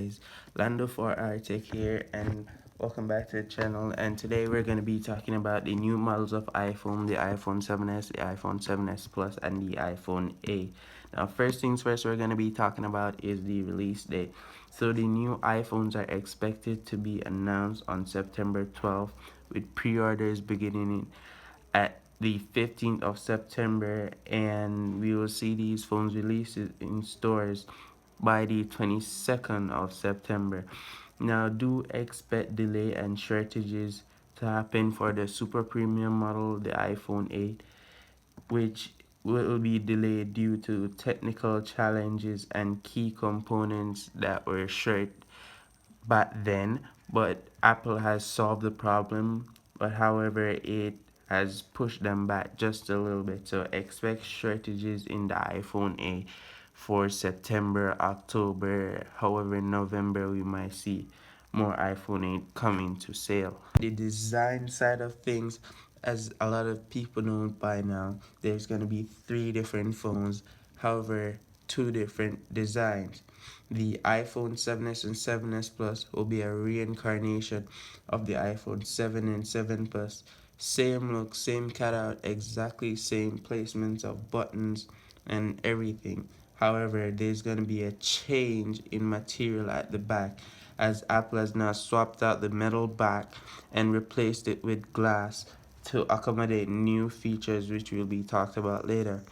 guys, Lando for R-Teck here, and welcome back to the channel. And today we're going to be talking about the new models of iPhone, the iPhone 7s, the iPhone 7s Plus, and the iPhone 8. Now first things first, we're going to be talking about is the release date. So the new iPhones are expected to be announced on September 12th, with pre-orders beginning at the 15th of September, and we will see these phones released in stores by the 22nd of September. Now, do expect delay and shortages to happen for the super premium model, the iPhone 8, which will be delayed due to technical challenges and key components that were short back then, but Apple has solved the problem. But however, it has pushed them back just a little bit. So expect shortages in the iPhone 8 for September, October. However, in November we might see more iPhone 8 coming to sale. The design side of things, as a lot of people know by now, there's going to be three different phones. However, two different designs. The iPhone 7s and 7s Plus will be a reincarnation of the iPhone 7 and 7 Plus. Same look, same cutout, exactly same placements of buttons and everything. However, there's going to be a change in material at the back, as Apple has now swapped out the metal back and replaced it with glass to accommodate new features which will be talked about later.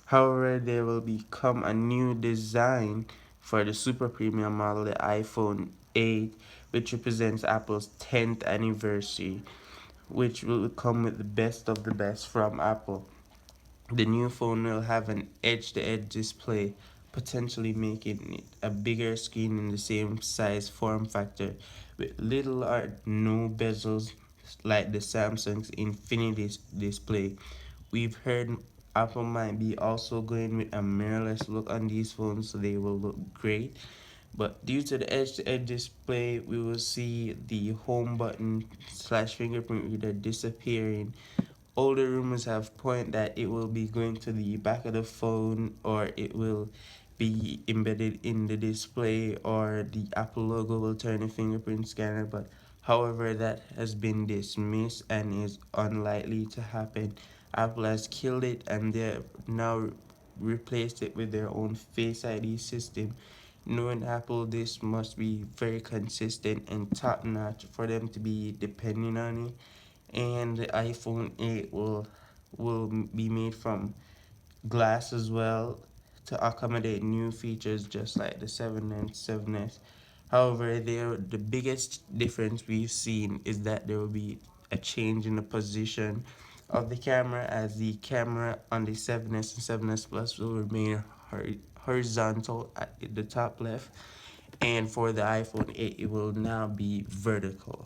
However, there will become a new design for the super premium model, the iPhone 8, which represents Apple's 10th anniversary, which will come with the best of the best from Apple. The new phone will have an edge-to-edge display, potentially making it a bigger screen in the same size form factor, with little or no bezels like the Samsung's Infinity display. We've heard Apple might be also going with a mirrorless look on these phones, so they will look great. But due to the edge-to-edge display, we will see the home button slash fingerprint reader disappearing. Older rumors have pointed that it will be going to the back of the phone, or it will be embedded in the display, or the Apple logo will turn a fingerprint scanner. But however, that has been dismissed and is unlikely to happen. Apple has killed it, and they have now replaced it with their own Face ID system. Knowing Apple, this must be very consistent and top notch for them to be depending on it. And the iPhone 8 will be made from glass as well to accommodate new features just like the 7 and 7s. However, the biggest difference we've seen is that there will be a change in the position of the camera, as the camera on the 7s and 7s Plus will remain horizontal at the top left, and for the iPhone 8 it will now be vertical.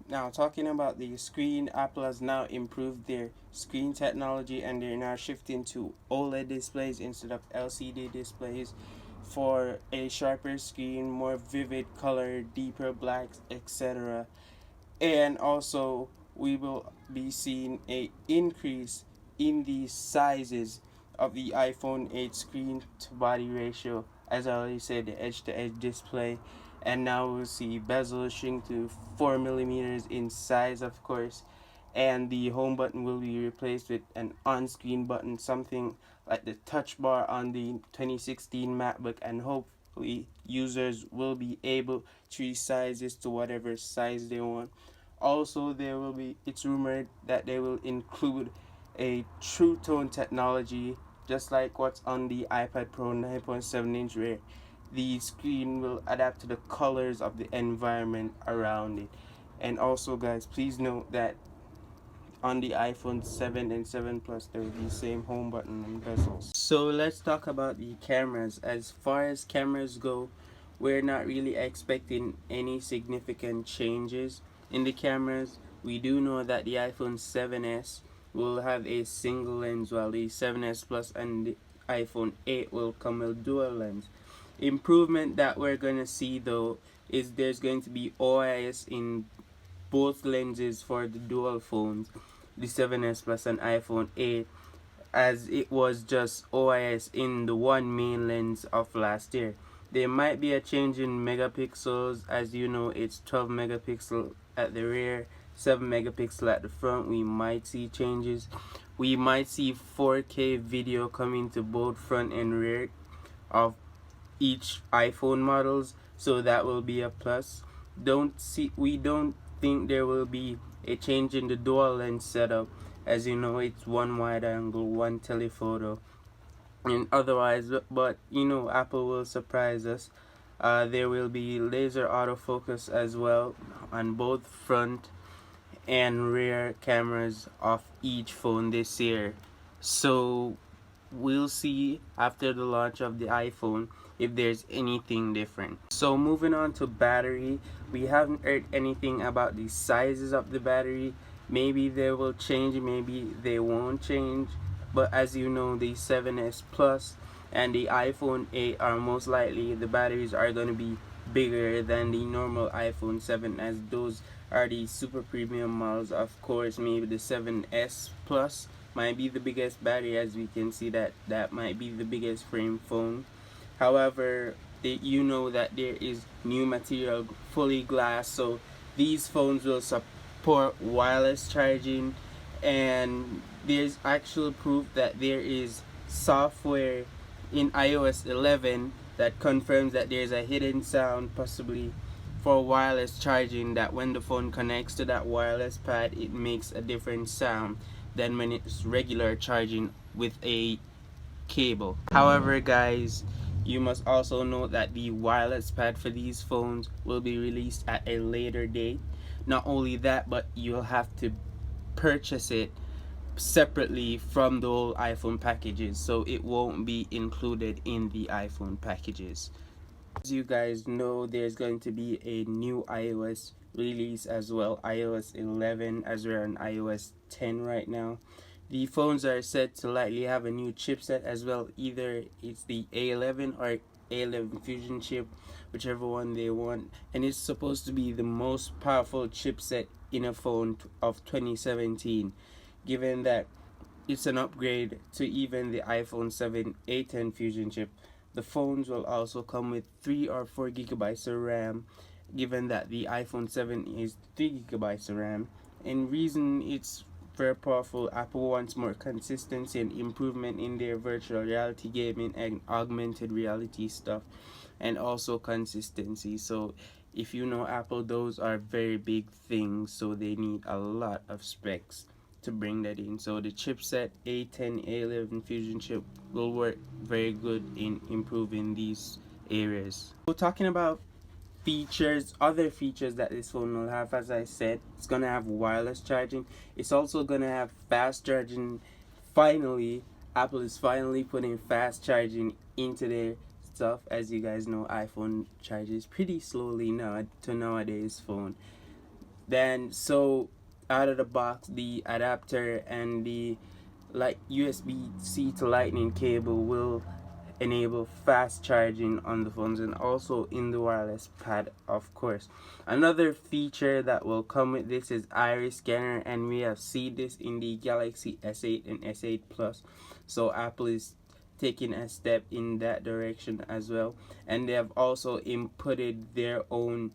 Now, talking about the screen, Apple has now improved their screen technology, and they're now shifting to OLED displays instead of LCD displays for a sharper screen, more vivid color, deeper blacks, etc. And also, we will be seeing a increase in the sizes of the iPhone 8 screen to body ratio. As I already said, the edge to edge display, and now we'll see bezels shrink to 4 millimeters in size, of course, and the home button will be replaced with an on-screen button, something like the touch bar on the 2016 MacBook, and hopefully users will be able to resize this to whatever size they want. Also, it's rumored that they will include a True Tone technology, just like what's on the iPad Pro 9.7-inch, where the screen will adapt to the colors of the environment around it. And also, guys, please note that on the iPhone 7 and 7 Plus, there will be the same home button and bezels. So let's talk about the cameras. As far as cameras go, we're not really expecting any significant changes in the cameras. We do know that the iPhone 7s will have a single lens, while the 7s Plus and the iPhone 8 will come with dual lens. Improvement that we're going to see though is there's going to be OIS in both lenses for the dual phones, the 7s Plus and iPhone 8, as it was just OIS in the one main lens of last year. There might be a change in megapixels. As you know, it's 12 megapixel at the rear, 7 megapixel at the front. We might see changes. We might see 4K video coming to both front and rear of each iPhone models, so that will be a plus. We don't think there will be a change in the dual lens setup. As you know, it's one wide angle, one telephoto, and otherwise, but you know, Apple will surprise us. There will be laser autofocus as well on both front and rear cameras of each phone this year. So we'll see after the launch of the iPhone if there's anything different. So moving on to battery, we haven't heard anything about the sizes of the battery. Maybe they will change, maybe they won't change. But as you know, the 7S Plus and the iPhone 8 are most likely the batteries are going to be bigger than the normal iPhone 7, as those are the super premium models. Of course, maybe the 7S Plus might be the biggest battery, as we can see that might be the biggest frame phone. However, you know that there is new material, fully glass, so these phones will support wireless charging, and there's actual proof that there is software in iOS 11 that confirms that there's a hidden sound, possibly for wireless charging, that when the phone connects to that wireless pad, it makes a different sound than when it's regular charging with a cable. However, guys, you must also note that the wireless pad for these phones will be released at a later date. Not only that, but you'll have to purchase it separately from the whole iPhone packages, so it won't be included in the iPhone packages. As you guys know, there's going to be a new iOS release as well, iOS 11, as we're on iOS 10 right now. The phones are said to likely have a new chipset as well. Either it's the A11 or A11 Fusion chip, whichever one they want, and it's supposed to be the most powerful chipset in a phone of 2017, given that it's an upgrade to even the iPhone 7 A10 Fusion chip. The phones will also come with 3 or 4 gigabytes of RAM, given that the iPhone 7 is 3 gigabytes of RAM. And reason it's very powerful, Apple wants more consistency and improvement in their virtual reality gaming and augmented reality stuff, and also consistency. So if you know Apple, those are very big things, so they need a lot of specs to bring that in. So the chipset A10 A11 Fusion chip will work very good in improving these areas. So talking about features, other features that this phone will have, as I said, it's gonna have wireless charging. It's also gonna have fast charging. Finally, Apple is finally putting fast charging into their stuff. As you guys know, iPhone charges pretty slowly now to nowadays phone. Then so out of the box, the adapter and the like USB-C to lightning cable will enable fast charging on the phones, and also in the wireless pad, of course. Another feature that will come with this is iris scanner, and we have seen this in the Galaxy S8 and S8 Plus. So Apple is taking a step in that direction as well, and they have also inputted their own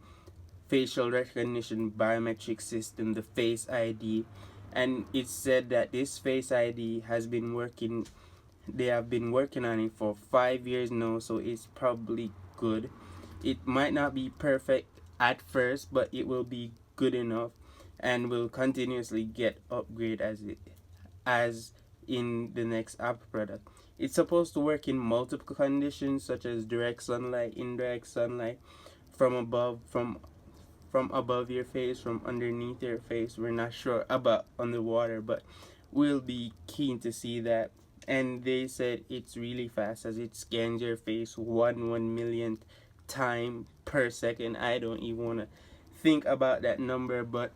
facial recognition biometric system, the Face ID, and it's said that this Face ID has been working, they have been working on it for 5 years now, so it's probably good. It might not be perfect at first, but it will be good enough and will continuously get upgrade as in the next Apple product. It's supposed to work in multiple conditions, such as direct sunlight, indirect sunlight, from above your face, from underneath your face. We're not sure about underwater, but we'll be keen to see that. And they said it's really fast, as it scans your face 1/1 millionth time per second. I don't even want to think about that number, but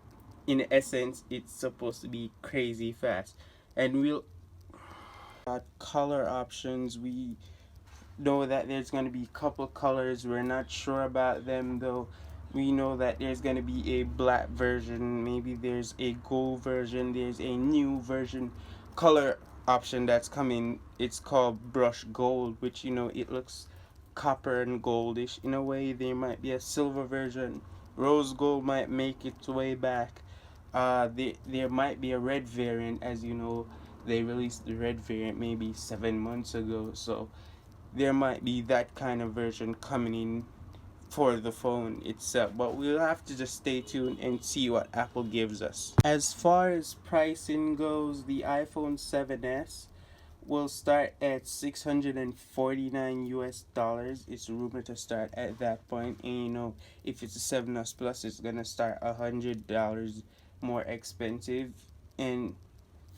in essence, it's supposed to be crazy fast. And we'll color options. We know that there's going to be a couple colors. We're not sure about them though. We know that there's going to be a black version, maybe there's a gold version, there's a new version color option that's coming. It's called brush gold, which, you know, it looks copper and goldish in a way. There might be a silver version. Rose gold might make its way back. There might be a red variant. As you know, they released the red variant maybe 7 months ago, so there might be that kind of version coming in for the phone itself, but we'll have to just stay tuned and see what Apple gives us. As far as pricing goes, the iPhone 7s will start at 649 US dollars. It's rumored to start at that point, and you know, if it's a 7s Plus, it's gonna start $100 more expensive, and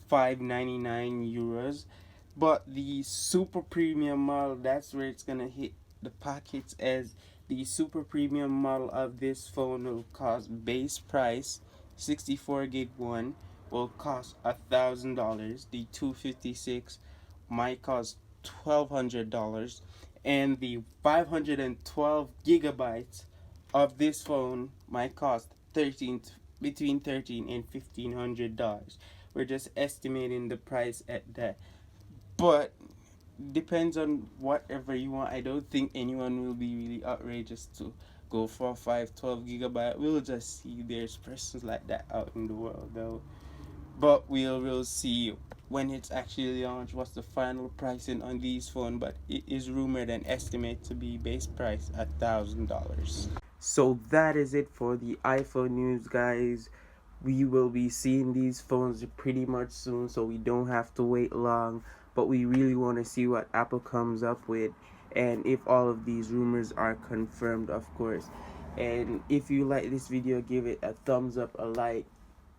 599 euros. But the super premium model, that's where it's gonna hit the pockets, as the super premium model of this phone will cost base price 64 gig one will cost $1,000. The 256 might cost $1,200, and the 512 gigabytes of this phone might cost 13 between 13 and $1,500. We're just estimating the price at that, but depends on whatever you want. I don't think anyone will be really outrageous to go for 512 gigabyte. We'll just see. There's persons like that out in the world though, but we'll see when it's actually launched what's the final pricing on these phones. But it is rumored and estimated to be base price $1,000. So that is it for the iPhone news, guys. We will be seeing these phones pretty much soon, so we don't have to wait long. But we really want to see what Apple comes up with, and if all of these rumors are confirmed, of course. And if you like this video, give it a thumbs up, a like.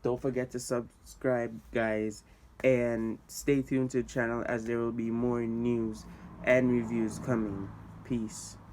Don't forget to subscribe, guys, and stay tuned to the channel, as there will be more news and reviews coming. Peace.